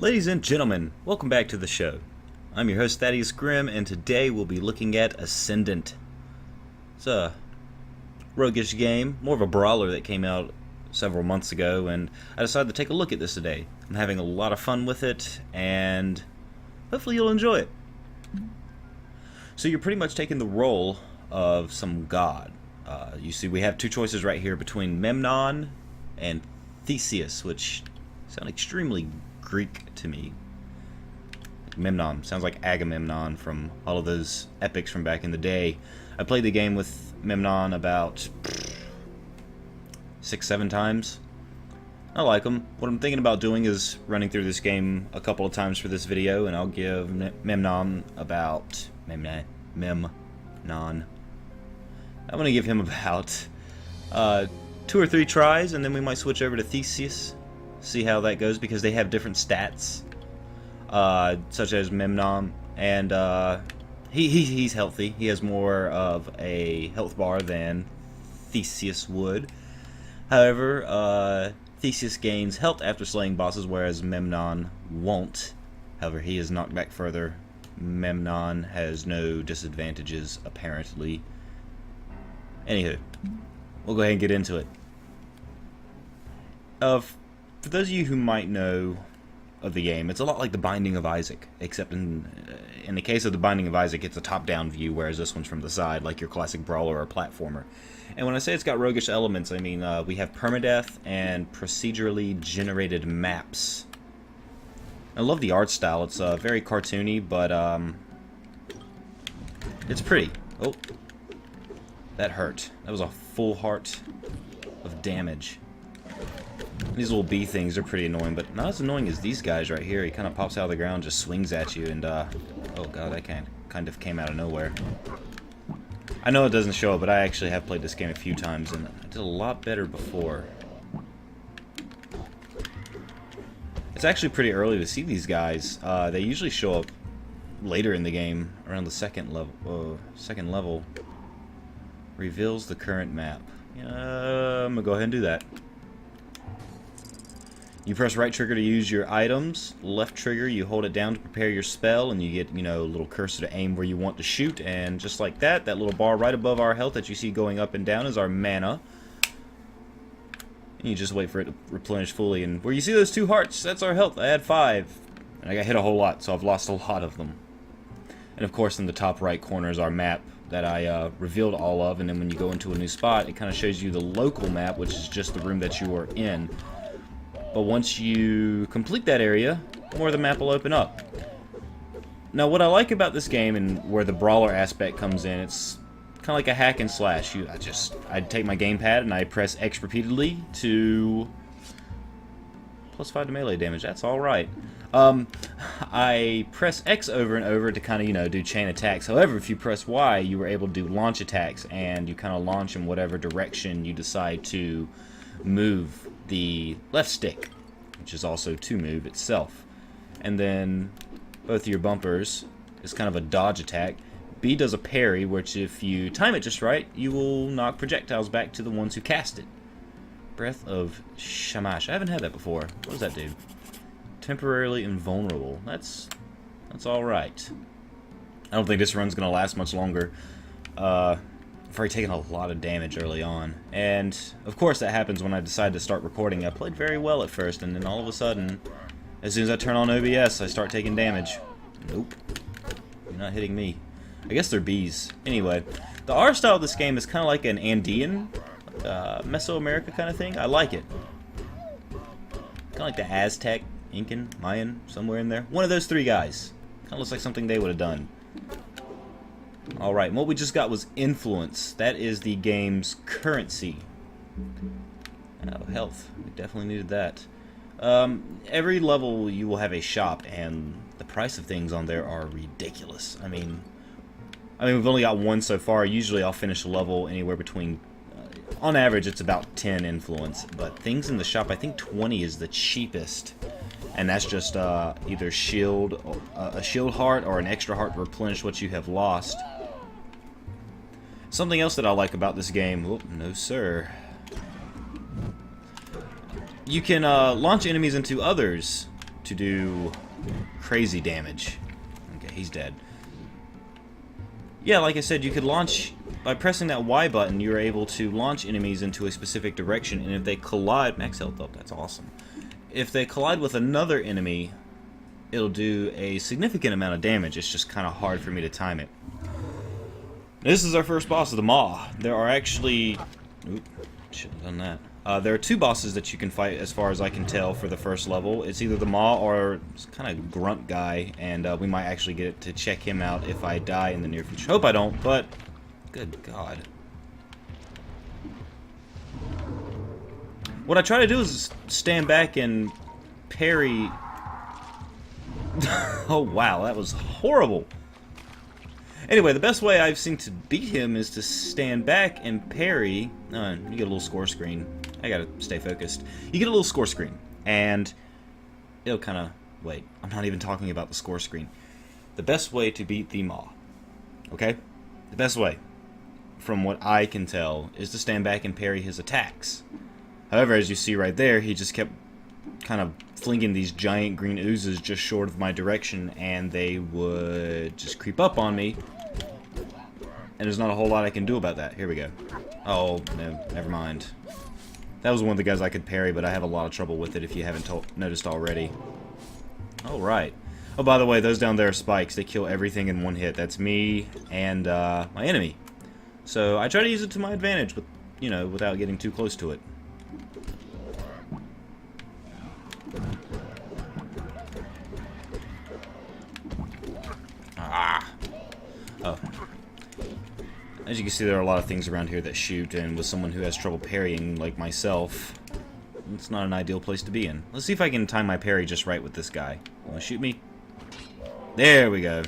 Ladies and gentlemen, welcome back to the show. I'm your host Thadius and today we'll be looking at Ascendant. It's a roguish game, more of a brawler that came out several months ago, and I decided to take a look at this today. I'm having a lot of fun with it, and hopefully you'll enjoy it. So you're pretty much taking the role of some god. You see we have two choices right here between Memnon and Thadius, which sound extremely Greek to me. Memnon sounds like Agamemnon from all of those epics from back in the day. I played the game with Memnon about 6-7 times. I like him. What I'm thinking about doing is running through this game a couple of times for this video, and I'll give Memnon about Memnon. I'm gonna give him about 2 or 3 tries, and then we might switch over to Thadius. See how that goes, because they have different stats, such as Memnon, and he's healthy. He has more of a health bar than Thadius would. However, Thadius gains health after slaying bosses, whereas Memnon won't. However, he is knocked back further. Memnon has no disadvantages, apparently. Anywho, we'll go ahead and get into it. For those of you who might know of the game, it's a lot like The Binding of Isaac, except in the case of The Binding of Isaac, it's a top-down view, whereas this one's from the side, like your classic brawler or platformer. And when I say it's got roguish elements, I mean we have permadeath and procedurally generated maps. I love the art style. It's very cartoony, but it's pretty. Oh, that hurt. That was a full heart of damage. These little bee things are pretty annoying, but not as annoying as these guys right here. He kind of pops out of the ground, just swings at you, and oh god, that kind of came out of nowhere. I know it doesn't show it, but I actually have played this game a few times, and I did a lot better before. It's actually pretty early to see these guys. They usually show up later in the game, around the second level. Reveals the current map. I'm gonna go ahead and do that. You press right trigger to use your items, left trigger you hold it down to prepare your spell, and you get, a little cursor to aim where you want to shoot, and just like that, that little bar right above our health that you see going up and down is our mana. And you just wait for it to replenish fully, and where you see those 2 hearts, that's our health. I had 5, and I got hit a whole lot, so I've lost a lot of them. And of course in the top right corner is our map that I revealed all of, and then when you go into a new spot, it kind of shows you the local map, which is just the room that you are in. But once you complete that area, more of the map will open up. Now, what I like about this game, and where the brawler aspect comes in, it's kind of like a hack and slash. I take my gamepad and I press X repeatedly to +5 to melee damage. That's all right. I press X over and over to kind of, do chain attacks. However, if you press Y, you were able to do launch attacks, and you kind of launch in whatever direction you decide to move the left stick, which is also to move itself. And then both of your bumpers is kind of a dodge attack. B does a parry, which if you time it just right, you will knock projectiles back to the ones who cast it. Breath of Shamash. I haven't had that before. What does that do? Temporarily invulnerable. That's alright. I don't think this run's gonna last much longer. I've already taken a lot of damage early on, and of course that happens when I decide to start recording. I played very well at first, and then all of a sudden, as soon as I turn on OBS, I start taking damage. Nope, you're not hitting me. I guess they're bees. Anyway, the art style of this game is kind of like an Andean, Mesoamerica kind of thing. I like it. Kind of like the Aztec, Incan, Mayan, somewhere in there. One of those 3 guys. Kind of looks like something they would have done. Alright, and what we just got was influence. That is the game's currency. Oh, health. We definitely needed that. Every level you will have a shop, and the price of things on there are ridiculous. I mean we've only got 1 so far. Usually I'll finish a level anywhere between, on average it's about 10 influence, but things in the shop, I think 20 is the cheapest. And that's just either a shield heart or an extra heart to replenish what you have lost. Something else that I like about this game, oh, no sir. You can launch enemies into others to do crazy damage. Okay, he's dead. Yeah, like I said, you could launch... By pressing that Y button, you're able to launch enemies into a specific direction, and if they collide... Max health up, that's awesome. If they collide with another enemy, it'll do a significant amount of damage. It's just kind of hard for me to time it. This is our first boss of the Maw. There are actually... Oop, shouldn't have done that. There are two bosses that you can fight, as far as I can tell, for the first level. It's either the Maw or this kind of grunt guy, and we might actually get to check him out if I die in the near future. Hope I don't, but... Good God. What I try to do is stand back and parry... Oh, wow, that was horrible. Anyway, the best way I've seen to beat him is to stand back and parry. You get a little score screen. I gotta stay focused. You get a little score screen, and it'll kind of... Wait, I'm not even talking about the score screen. The best way to beat the Maw, okay? The best way, from what I can tell, is to stand back and parry his attacks. However, as you see right there, he just kept kind of flinging these giant green oozes just short of my direction, and they would just creep up on me, and there's not a whole lot I can do about that. Here we go. Oh, no, never mind. That was one of the guys I could parry, but I have a lot of trouble with it if you haven't noticed already. Alright. Oh, by the way, those down there are spikes. They kill everything in one hit. That's me and my enemy. So I try to use it to my advantage, but, you know, without getting too close to it. Oh. As you can see, there are a lot of things around here that shoot, and with someone who has trouble parrying, like myself, it's not an ideal place to be in. Let's see if I can time my parry just right with this guy. Wanna shoot me? There we go.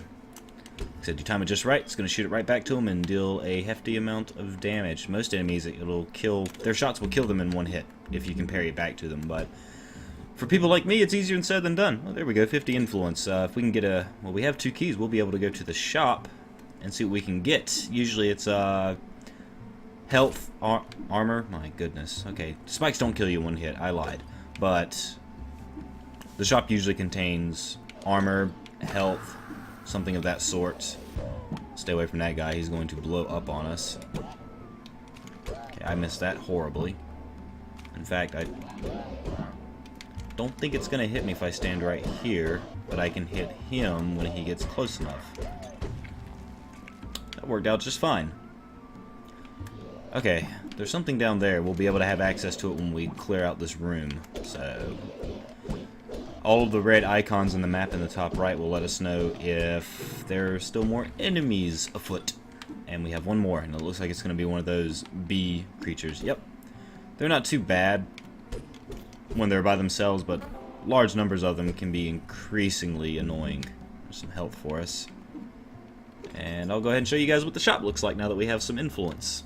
Said you time it just right, it's gonna shoot it right back to him and deal a hefty amount of damage. Most enemies, it'll kill... Their shots will kill them in one hit, if you can parry it back to them, but... For people like me, it's easier said than done. Well, there we go, 50 influence. If we can get a... Well, we have 2 keys. We'll be able to go to the shop and see what we can get. Usually it's, health, armor. My goodness. Okay, spikes don't kill you in one hit. I lied. But the shop usually contains armor, health, something of that sort. Stay away from that guy. He's going to blow up on us. Okay, I missed that horribly. In fact, I... don't think it's gonna hit me if I stand right here, but I can hit him when he gets close enough. That worked out just fine. Okay, there's something down there. We'll be able to have access to it when we clear out this room. So, all of the red icons in the map in the top right will let us know if there are still more enemies afoot. And we have one more, and it looks like it's gonna be one of those bee creatures. Yep. They're not too bad when they're by themselves, but large numbers of them can be increasingly annoying. There's some health for us. And I'll go ahead and show you guys what the shop looks like now that we have some influence.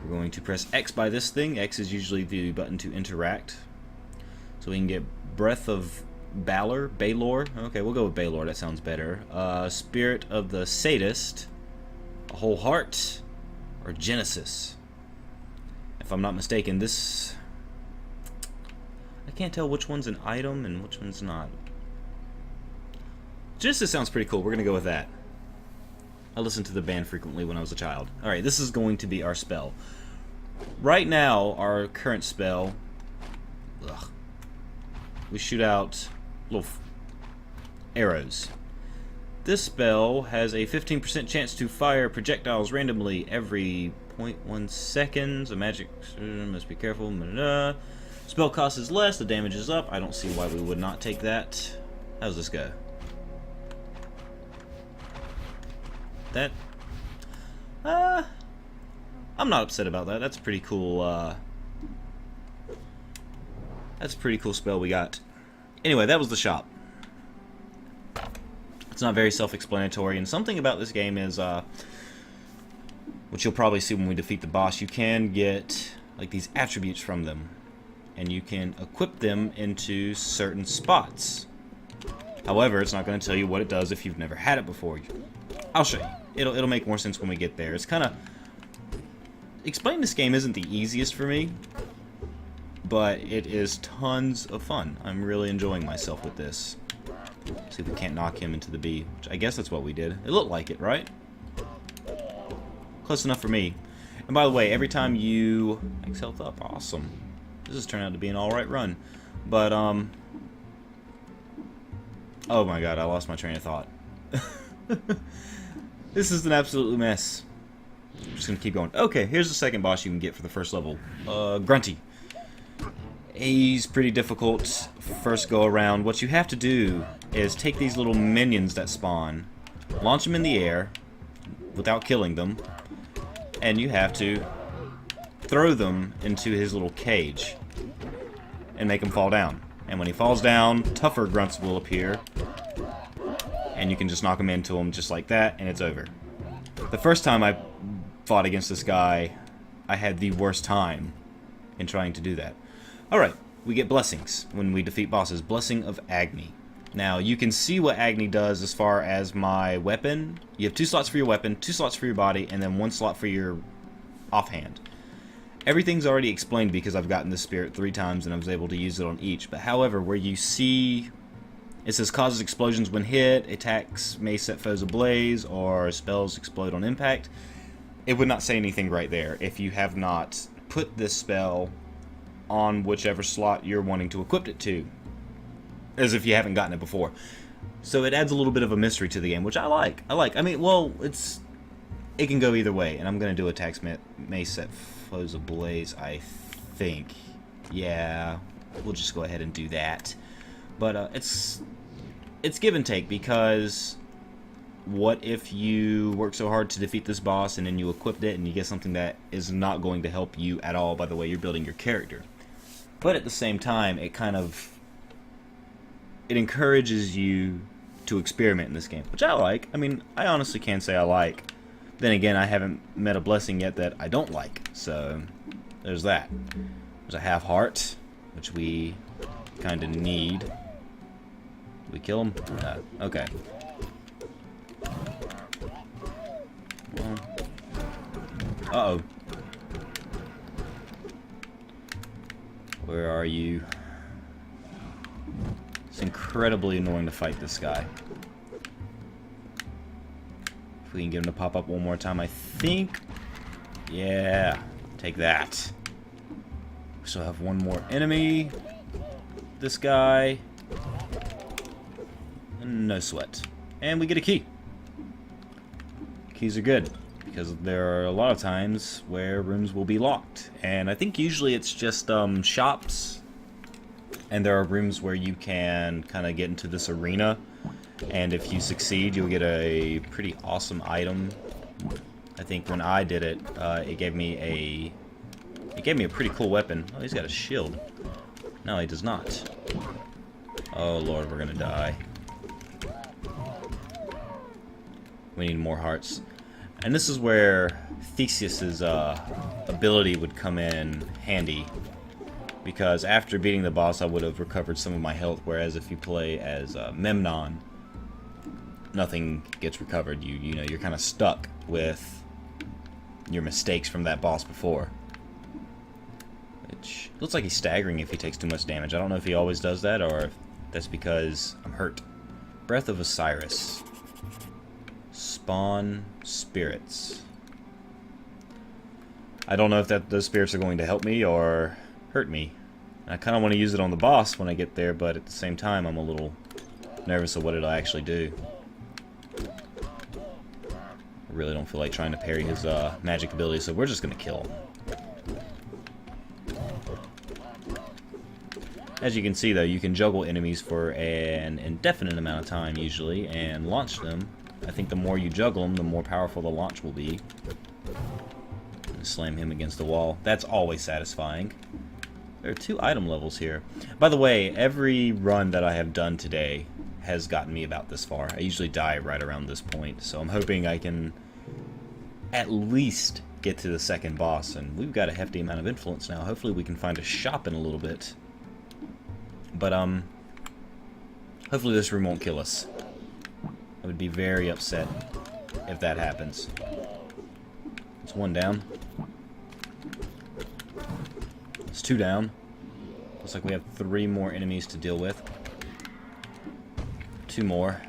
We're going to press X by this thing. X is usually the button to interact. So we can get Breath of Brawler. Okay, we'll go with Brawler. That sounds better. Spirit of the Sadist. A Whole Heart. Or Genesis. If I'm not mistaken, this... I can't tell which one's an item and which one's not. Genesis sounds pretty cool. We're going to go with that. I listened to the band frequently when I was a child. Alright, this is going to be our spell. Right now, our current spell... Ugh, we shoot out little arrows. This spell has a 15% chance to fire projectiles randomly every 0.1 seconds. A magic... must be careful. Spell cost is less, the damage is up. I don't see why we would not take that. How's this go? That... I'm not upset about that. That's a pretty cool, that's a pretty cool spell we got. Anyway, that was the shop. It's not very self-explanatory, and something about this game is, which you'll probably see when we defeat the boss, you can get, like, these attributes from them. And you can equip them into certain spots. However, it's not going to tell you what it does if you've never had it before. I'll show you. It'll make more sense when we get there. It's kind of... Explaining this game isn't the easiest for me. but it is tons of fun. I'm really enjoying myself with this. See if we can't knock him into the B, which I guess that's what we did. It looked like it, right? Close enough for me. And by the way, every time you... Max health up. Awesome. This has turned out to be an alright run. But, oh my god, I lost my train of thought. This is an absolute mess. I'm just gonna keep going. Okay, here's the second boss you can get for the first level. Grunty. He's pretty difficult first go around. What you have to do is take these little minions that spawn, launch them in the air without killing them, and you have to throw them into his little cage and make him fall down. And when he falls down, tougher grunts will appear, and you can just knock him into him just like that, and it's over. The first time I fought against this guy, I had the worst time in trying to do that. Alright, we get blessings when we defeat bosses. Blessing of Agni. Now, you can see what Agni does as far as my weapon. You have 2 slots for your weapon, 2 slots for your body, and then 1 slot for your offhand. Everything's already explained because I've gotten this spirit 3 times and I was able to use it on each. But however, where you see... It says causes explosions when hit, attacks may set foes ablaze, or spells explode on impact. It would not say anything right there if you have not put this spell on whichever slot you're wanting to equip it to, as if you haven't gotten it before. So it adds a little bit of a mystery to the game, which I like. I mean, well, it can go either way, and I'm going to do attacks may set foes ablaze, I think. Yeah, we'll just go ahead and do that. But it's give and take, because what if you work so hard to defeat this boss and then you equipped it and you get something that is not going to help you at all by the way you're building your character? But at the same time, it encourages you to experiment in this game, which I like. I mean, I honestly can say I like. Then again, I haven't met a blessing yet that I don't like, so there's that. There's a half heart, which we kind of need. Did we kill him? Okay. Uh-oh. Where are you? It's incredibly annoying to fight this guy. If we can get him to pop up one more time, I think... Yeah. Take that. We still have one more enemy. This guy. No sweat. And we get a key. Keys are good, because there are a lot of times where rooms will be locked. And I think usually it's just shops. And there are rooms where you can kind of get into this arena. And if you succeed, you'll get a pretty awesome item. I think when I did it, it gave me a pretty cool weapon. Oh, he's got a shield. No, he does not. Oh lord, we're gonna die. We need more hearts. And this is where Thadius's ability would come in handy. Because after beating the boss, I would have recovered some of my health, whereas if you play as Memnon, nothing gets recovered. You know, you're kind of stuck with your mistakes from that boss before. Which looks like he's staggering if he takes too much damage. I don't know if he always does that, or if that's because I'm hurt. Breath of Osiris. Spawn spirits. I don't know if those spirits are going to help me or hurt me. And I kind of want to use it on the boss when I get there, but at the same time I'm a little nervous of what it'll actually do. I really don't feel like trying to parry his magic ability, so we're just going to kill him. As you can see though, you can juggle enemies for an indefinite amount of time usually, and launch them. I think the more you juggle them, the more powerful the launch will be. Slam him against the wall. That's always satisfying. There are 2 item levels here. By the way, every run that I have done today has gotten me about this far. I usually die right around this point, so I'm hoping I can at least get to the second boss, and we've got a hefty amount of influence now. Hopefully we can find a shop in a little bit. But, hopefully this room won't kill us. I would be very upset if that happens. It's 1 down. It's 2 down. Looks like we have 3 more enemies to deal with. 2 more.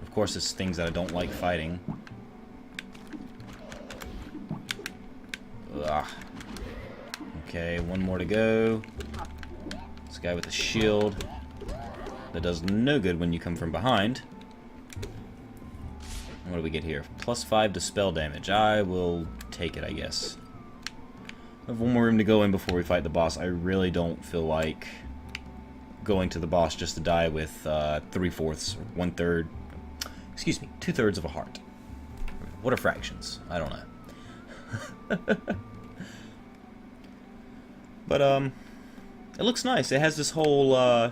Of course, it's things that I don't like fighting. Ugh. Okay, 1 more to go. This guy with a shield. That does no good when you come from behind. And what do we get here? +5 to spell damage. I will take it, I guess. I have 1 more room to go in before we fight the boss. I really don't feel like going to the boss just to die with 3/4 or 1/3. Excuse me, 2/3 of a heart. What are fractions? I don't know. But it looks nice. It has this whole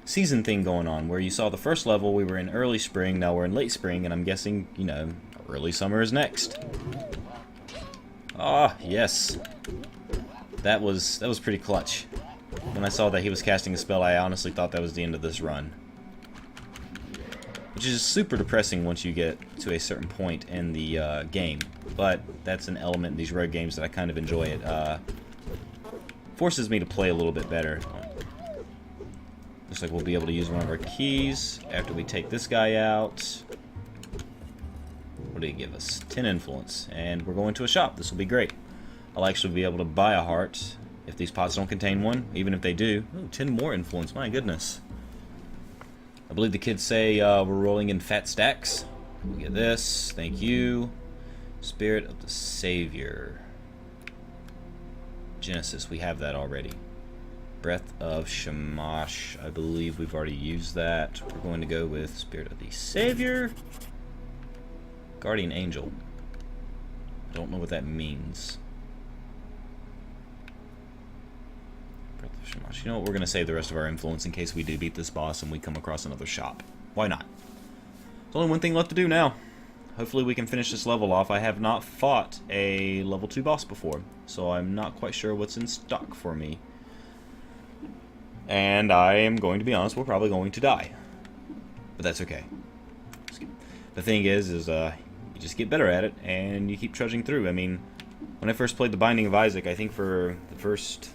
season thing going on, where you saw the first level, we were in early spring, now we're in late spring, and I'm guessing, you know, early summer is next. Ah, yes. That was pretty clutch. When I saw that he was casting a spell, I honestly thought that was the end of this run. Which is super depressing once you get to a certain point in the game. But that's an element in these rogue games that I kind of enjoy. It forces me to play a little bit better. Looks like we'll be able to use one of our keys after we take this guy out. What did he give us? 10 influence. And we're going to a shop. This will be great. I'll actually be able to buy a heart if these pots don't contain one. Even if they do. Ooh, 10 more influence. My goodness. I believe the kids say we're rolling in fat stacks. We'll get this. Thank you. Spirit of the Savior. Genesis. We have that already. Breath of Shamash. I believe we've already used that. We're going to go with Spirit of the Savior. Guardian Angel. I don't know what that means. Breath of Shamash. You know what? We're going to save the rest of our influence in case we do beat this boss and we come across another shop. Why not? There's only one thing left to do now. Hopefully we can finish this level off. I have not fought a level 2 boss before, so I'm not quite sure what's in stock for me. And I am going to be honest, we're probably going to die. But that's okay. The thing is you just get better at it, and you keep trudging through. I mean, when I first played The Binding of Isaac, I think for the first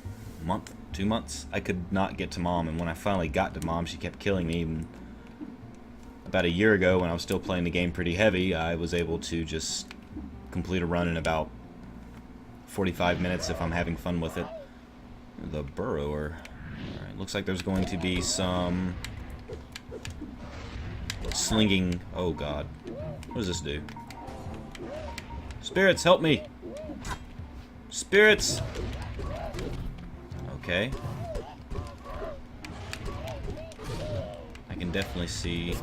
month, 2 months, I could not get to Mom, and when I finally got to Mom, she kept killing me. And about a year ago, when I was still playing the game pretty heavy, I was able to just complete a run in about 45 minutes if I'm having fun with it. The Burrower. Alright, looks like there's going to be some slinging. Oh god. What does this do? Spirits, help me! Spirits! Okay. I can definitely see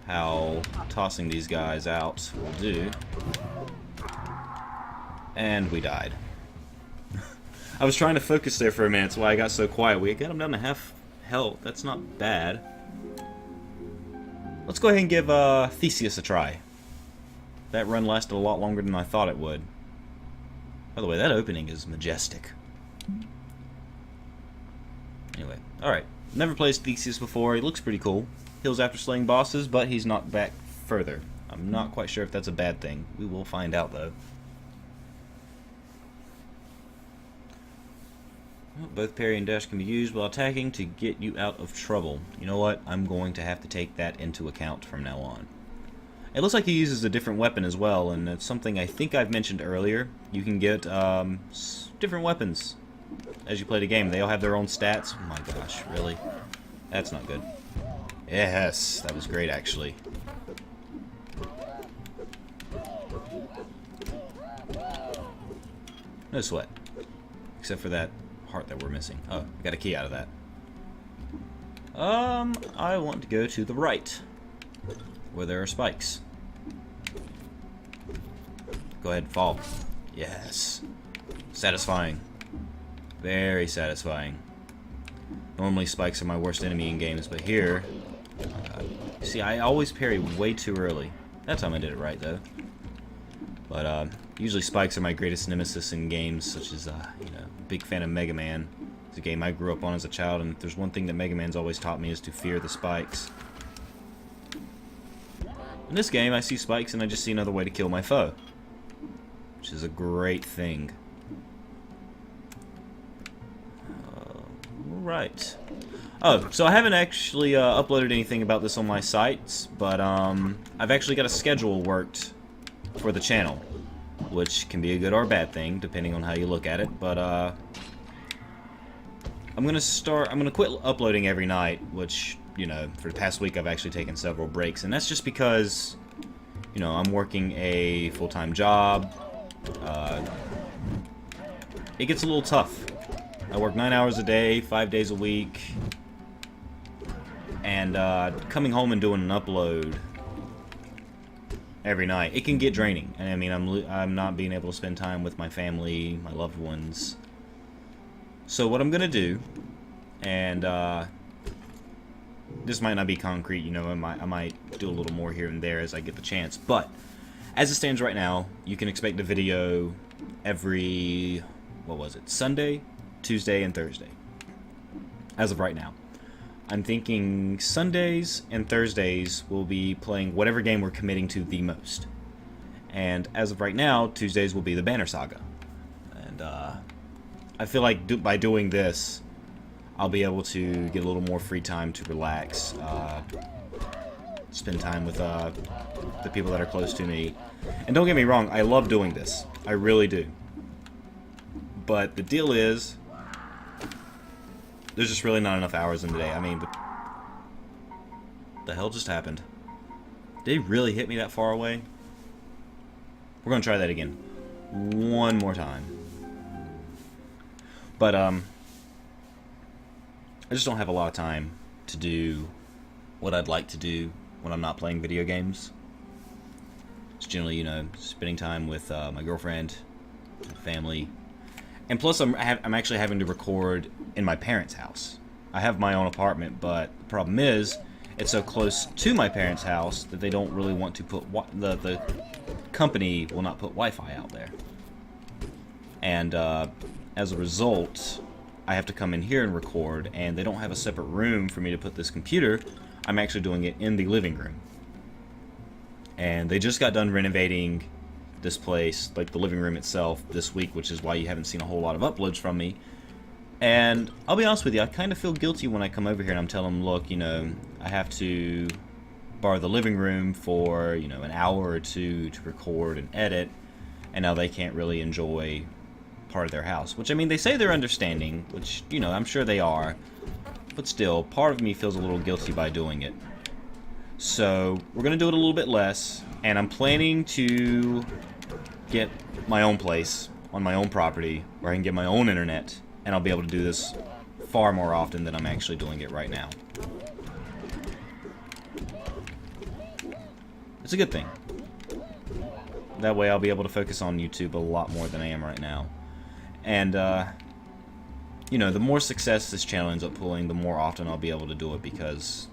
how tossing these guys out will do. And we died. I was trying to focus there for a minute, that's why I got so quiet. We got him down to half health. That's not bad. Let's go ahead and give Thadius a try. That run lasted a lot longer than I thought it would. By the way, that opening is majestic. Anyway, alright. Never played Thadius before. He looks pretty cool. Heals after slaying bosses, but he's knocked back further. I'm not quite sure if that's a bad thing. We will find out, though. Well, both parry and dash can be used while attacking to get you out of trouble. You know what? I'm going to have to take that into account from now on. It looks like he uses a different weapon as well, and it's something I think I've mentioned earlier. You can get different weapons as you play the game. They all have their own stats. Oh my gosh, really? That's not good. Yes, that was great, actually. No sweat. Except for that heart that we're missing. Oh, we got a key out of that. I want to go to the right, where there are spikes. Go ahead and fall. Yes. Satisfying. Very satisfying. Normally spikes are my worst enemy in games, but here... see, I always parry way too early. That time I did it right, though. But, usually spikes are my greatest nemesis in games, such as, you know, big fan of Mega Man. It's a game I grew up on as a child, and if there's one thing that Mega Man's always taught me is to fear the spikes. In this game, I see spikes and I just see another way to kill my foe. Which is a great thing. Alright. Oh, so I haven't actually uploaded anything about this on my sites, but I've actually got a schedule worked for the channel, which can be a good or a bad thing, depending on how you look at it, but I'm gonna quit uploading every night, which, you know, for the past week I've actually taken several breaks, and that's just because, you know, I'm working a full-time job. It gets a little tough. I work 9 hours a day, 5 days a week, and coming home and doing an upload every night, it can get draining. And I mean, I'm not being able to spend time with my family, my loved ones. So what I'm gonna do, and this might not be concrete, you know, I might do a little more here and there as I get the chance, but as it stands right now, you can expect a video every, what was it, Sunday, Tuesday, and Thursday, as of right now. I'm thinking Sundays and Thursdays will be playing whatever game we're committing to the most, and as of right now, Tuesdays will be the Banner Saga, and I feel like by doing this, I'll be able to get a little more free time to relax, spend time with the people that are close to me. And don't get me wrong, I love doing this. I really do. But the deal is, there's just really not enough hours in the day. I mean, the hell just happened? Did he really hit me that far away? We're gonna try that again. One more time. But, I just don't have a lot of time to do what I'd like to do when I'm not playing video games. It's generally, you know, spending time with my girlfriend, family, and plus I'm actually having to record in my parents' house. I have my own apartment, but the problem is it's so close to my parents' house that they don't really want to put the company will not put Wi-Fi out there, and as a result, I have to come in here and record, and they don't have a separate room for me to put this computer. I'm actually doing it in the living room. And they just got done renovating this place, like the living room itself, this week, which is why you haven't seen a whole lot of uploads from me. And I'll be honest with you, I kind of feel guilty when I come over here and I'm telling them, look, you know, I have to borrow the living room for, you know, an hour or two to record and edit, and now they can't really enjoy part of their house, which, I mean, they say they're understanding, which, you know, I'm sure they are, but still, part of me feels a little guilty by doing it. So we're gonna do it a little bit less, and I'm planning to get my own place on my own property where I can get my own internet, and I'll be able to do this far more often than I'm actually doing it right now. It's a good thing. That way I'll be able to focus on YouTube a lot more than I am right now. And, you know, the more success this channel ends up pulling, the more often I'll be able to do it, because,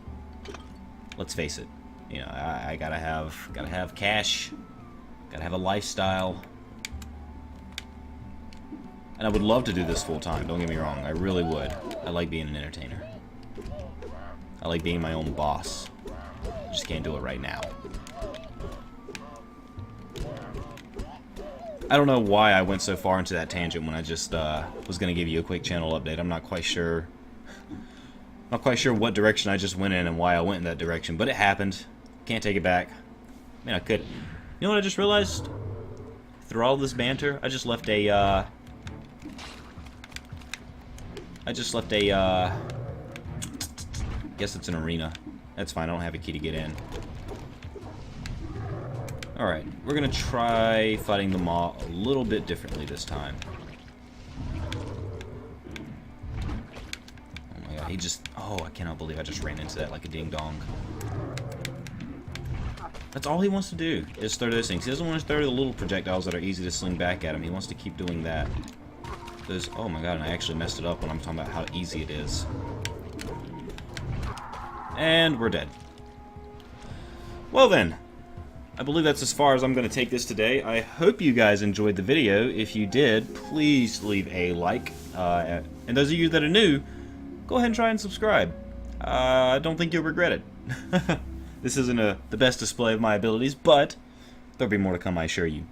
let's face it, you know, I gotta have cash, gotta have a lifestyle, and I would love to do this full time, don't get me wrong, I really would. I like being an entertainer. I like being my own boss. I just can't do it right now. I don't know why I went so far into that tangent when I just was going to give you a quick channel update. I'm not quite sure. Not quite sure what direction I just went in and why I went in that direction, but it happened. Can't take it back. I mean, I could. You know what I just realized? Through all this banter, I just left a. Guess it's an arena. That's fine. I don't have a key to get in. Alright, we're gonna try fighting the Maw a little bit differently this time. Oh my god, he just... Oh, I cannot believe I just ran into that like a ding-dong. That's all he wants to do, is throw those things. He doesn't want to throw the little projectiles that are easy to sling back at him. He wants to keep doing that. Those... Oh my god, and I actually messed it up when I'm talking about how easy it is. And we're dead. Well then. I believe that's as far as I'm going to take this today. I hope you guys enjoyed the video. If you did, please leave a like. And those of you that are new, go ahead and try and subscribe. I don't think you'll regret it. This isn't the best display of my abilities, but there'll be more to come, I assure you.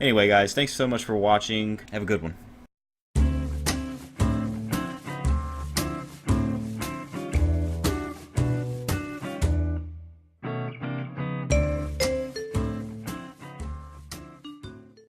Anyway, guys, thanks so much for watching. Have a good one.